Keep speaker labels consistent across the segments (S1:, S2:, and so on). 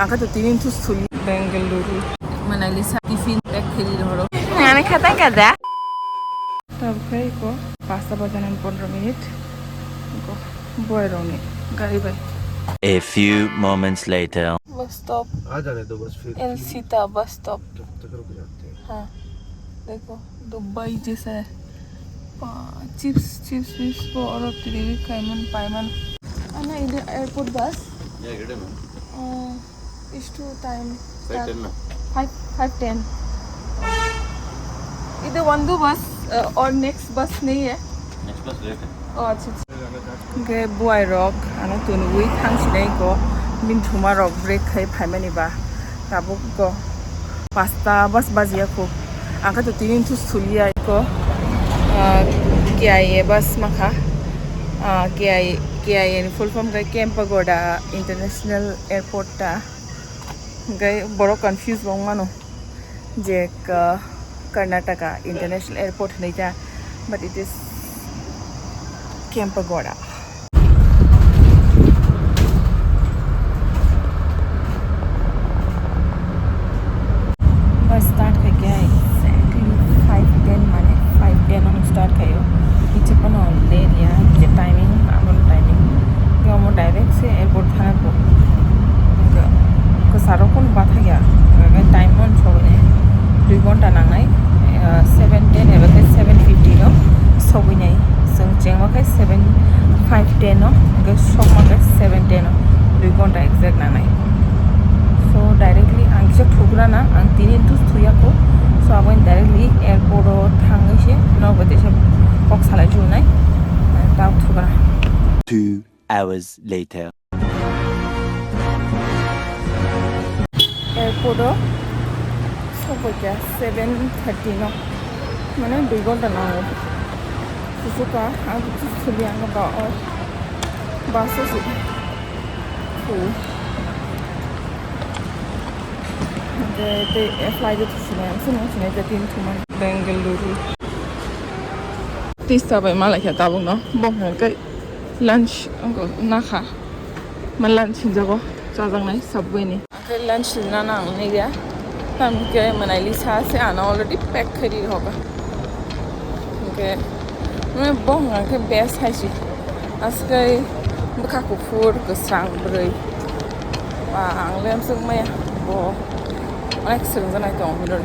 S1: angka tu tinin tu Shingli Bangalore Manali sa tiffin pack kheli dhoro ana khata kada tab khai ko 5 bajan 15 minute ko boy roni gari bai.
S2: A few moments later.
S1: Bus stop
S3: आ जाने दो बस फिर
S1: L Sita bus stop
S3: तक रुक जाते हैं।
S1: हाँ देखो दुबई जैसा है चिप्स चिप्स चिप्स को और तिरिवी caiman पाइमन ana ini airport bus
S4: Yeah, get it, man.
S1: is to time
S4: 5:10 na.
S1: 5:10 इधर वंदू बस और नेक्स्ट बस नहीं है
S4: Next bus late.
S1: अच्छा के बुआई रॉक आना तुन वी थांसिनाय को मिनथुमा रॉक ब्रेक खाय फाइमानि बा ताबो को पास्ता बस बाजिया को आंका तो तीन थु सुलिया को KIA बस माखा KIA नि फुल फॉर्म गए Kempegowda इंटरनेशनल एयरपोर्ट ता गए बड़ो कंफ्यूज बंग मानो जे कर्नाटका इंटरनेशनल एयरपोर्ट नहीं था बट इट इज Kempegowda. बस स्टार्ट कर गया है एक्जैक्टली 5:10 माने 5:10 हम स्टार्ट कयो पीछे पन ले लिया जे टाइमिंग हमन टाइमिंग के हम डायरेक्ट से एयरपोर्ट था को सारो कोन बात गया टाइम ऑन छोने 2 घंटा नांनाय 7:10 एबा 7:50 नो सौगैनाय जों जेंमाखाय 7:10 नो गे सकमाखाय 7:10 नो 2 घंटा एक्जेक्ट नांनाय so directly ang kisah program na ang tinin tu tuya ko so abang directly airport o thangai se no bate se box halai junai tau thuga
S2: 2 hours later.
S1: airport o so boja 7:30 no mane 2 ghonta na ho suka ang tu thuli ang ba o bus se the flight to Shingli Jamatia Bangalore. This time I like that one no. Bong cái lunch angko nakha. Man lunch jago jajang nai subway ni. cái lunch na na नहीं गया. हम के मनाली से आना already pack करी होगा. के मैं bong के best है सी. as cái बका को food के sang बरई. ang lem sung maya bo. Alex sering itu orang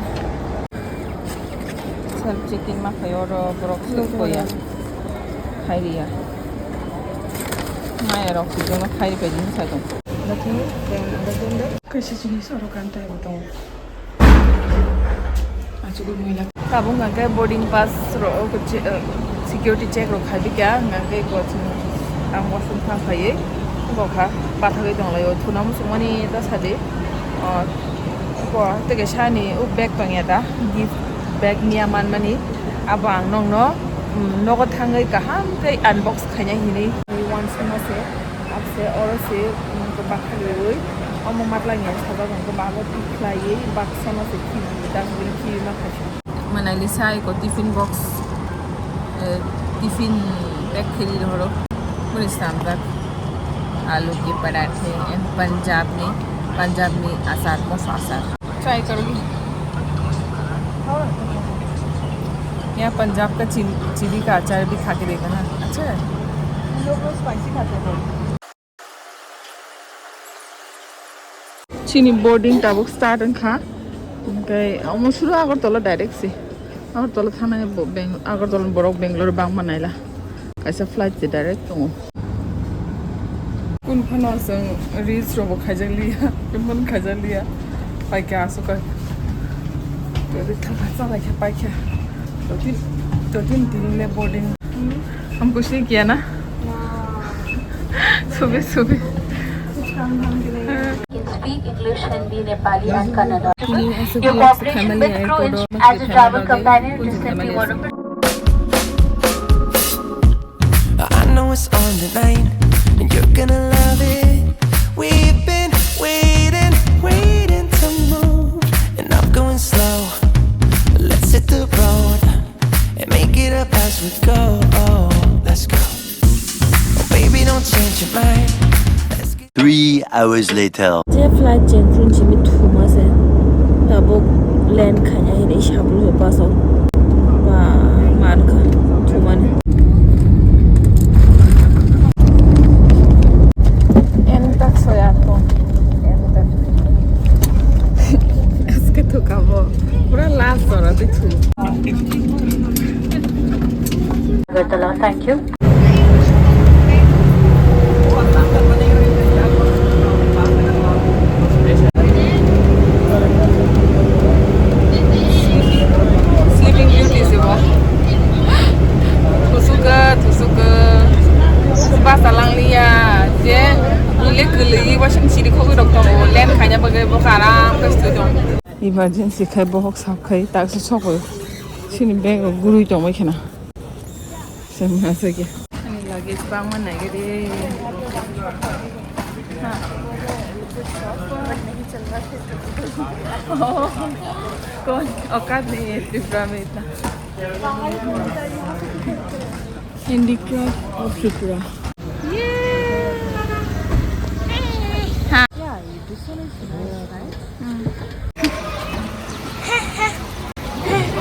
S1: self check-in mah kayak orang berokok koya, hari ya, mana orang itu mah hari pagi saja. Nanti yang ada benda, kasih jenis orang kantor itu. Aja dulu mila. Kamu nggak kayak boarding pass, security check lo kali kya, nggak kayak buat ang wasun pas aja, bokah, patah itu orang lain, thuna musuh ni itu saja. Ko tege shani u bag pangya da gift bag niaman mani abang nong no nogo thangai ka ham kai unbox khanya hini once no se ab se or se ko bakhali oi omo matla nge thaba ko bago tikhlai box no se ki da ki ma khashi manali sai ko tiffin box tiffin bag kheli dhoro puri standard आलू के पराठे पंजाब में आसार मौसम आसार try करोगी यहाँ पंजाब का चिली का अचार भी खा के देखा ना अच्छा है लोग स्पाइसी खाते हैं चीनी बोर्डिंग टाबुक स्टार्ट खा गए शुरू आगरतला डायरेक्ट से आगरतला थाना आगरतला बरक बेंगलोर बांग मनाइला कैसे फ्लाइट से डायरेक्ट दङ कुन फना जों रिच रबो खाइजलिया कुन खाइजलिया पाइका सुका तो थाना चला के पाइका तो तीन ले बोर्डिंग हम कुछ नहीं किया ना सुबह कुछ काम के लिए
S5: speak English, Hindi, Nepali and Kannada.
S1: Your
S5: cooperation with Cruise as a travel companion is simply wonderful.
S6: I know it's on the line and you're gonna love it. We've been waiting to move, and I'm going slow. Let's hit the road and make it up as we go. Oh, let's go. Oh, baby, don't change your mind.
S2: 3 hours later.
S7: Je flight chen run chi mi thuma se tabok land khanya hi nei shabru he paso ba man kha thuma ne
S1: en tak soya to en tak es que tocaba pura las horas de tu
S5: Agartala, thank you.
S1: Sleeping Beauty sih boh. Aku suka. Bahasa lang liya. Je, ini geli washing sini kau doktor len kayaknya bagai bokaram kestu dong. Emergency kai bohok sab kai tak sesok sini bag guru dong macam mana. Sama saja. Ini lagi spang mana gede. कौन औकात नहीं है त्रिपुरा में इतना handicraft of Tripura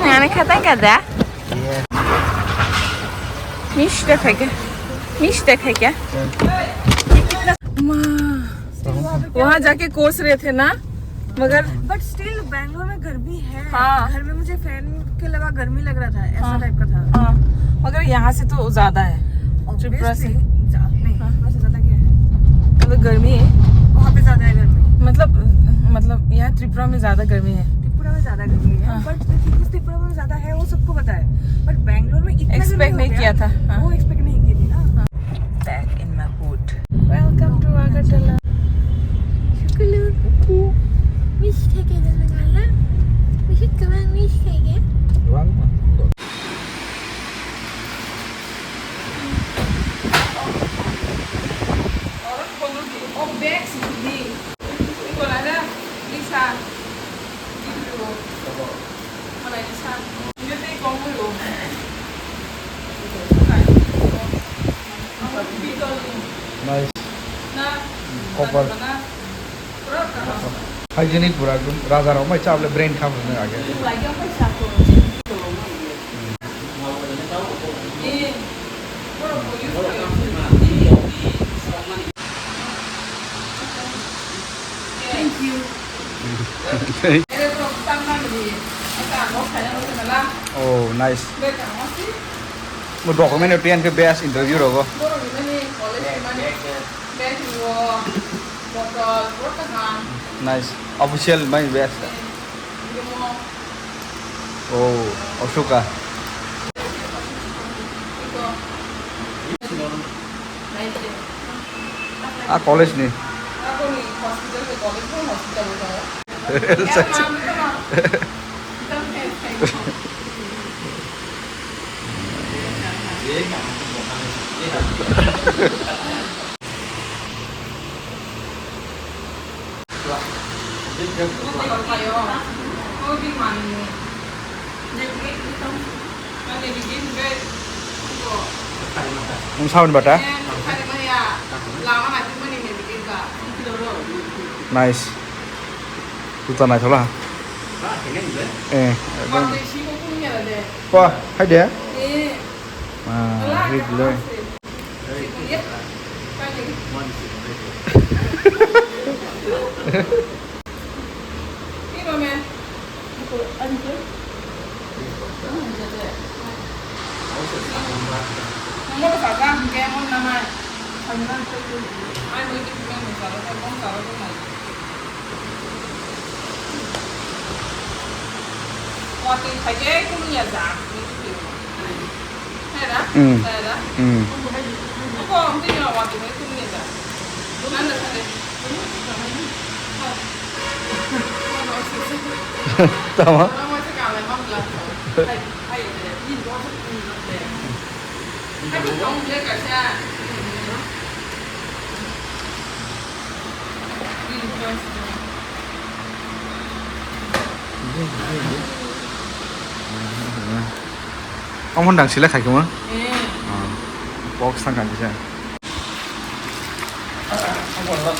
S1: मैंने खाता क्या था मिश देखा क्या वहाँ जाके कोस रहे थे ना मगर
S7: बट स्टिल बैंगलोर में गर्मी है
S1: हाँ।
S7: घर में मुझे फैन के अलावा गर्मी लग रहा था ऐसा टाइप का था
S1: हाँ मगर यहाँ से तो ज्यादा है त्रिपुरा से
S7: नहीं वहाँ से ज्यादा क्या है
S1: मतलब गर्मी है
S7: वहाँ पे ज्यादा है गर्मी
S1: मतलब यहाँ त्रिपुरा में ज्यादा गर्मी है
S7: त्रिपुरा में ज्यादा गर्मी है
S1: हाँ।
S7: बट त्रिपुरा में ज्यादा है वो सबको पता है बट बैंगलोर में इतना
S1: एक्सपेक्ट नहीं किया था हाँ।
S7: वो एक्सपेक्ट नहीं की थी ना
S1: Back in my boat. Welcome to Agartala.
S3: Ruang mah.
S1: Orang pengundi. Oh, back sini. Itu ada Lisa. Gitu. Mana Lisa? Dia teh kamu loh.
S3: Nice.
S1: Nah.
S3: Cover. Hygienic pura gun. Raja Rao mai chawle brain kham ne age.
S1: Lagi apa satu? Eh. Thank you.
S3: Oh, nice. Một document đầu tiên cái best interview rồi cô. Nice. Official my best. Oh, Ashoka. Ah, college nih. Không sao bật á. Nice. Tutan này thôi là. Qua, hay đẻ. À, rít lên. Tamam. Ông hôn đằng xí là khách không á? Box sang cảnh gì chứ? Không còn lắp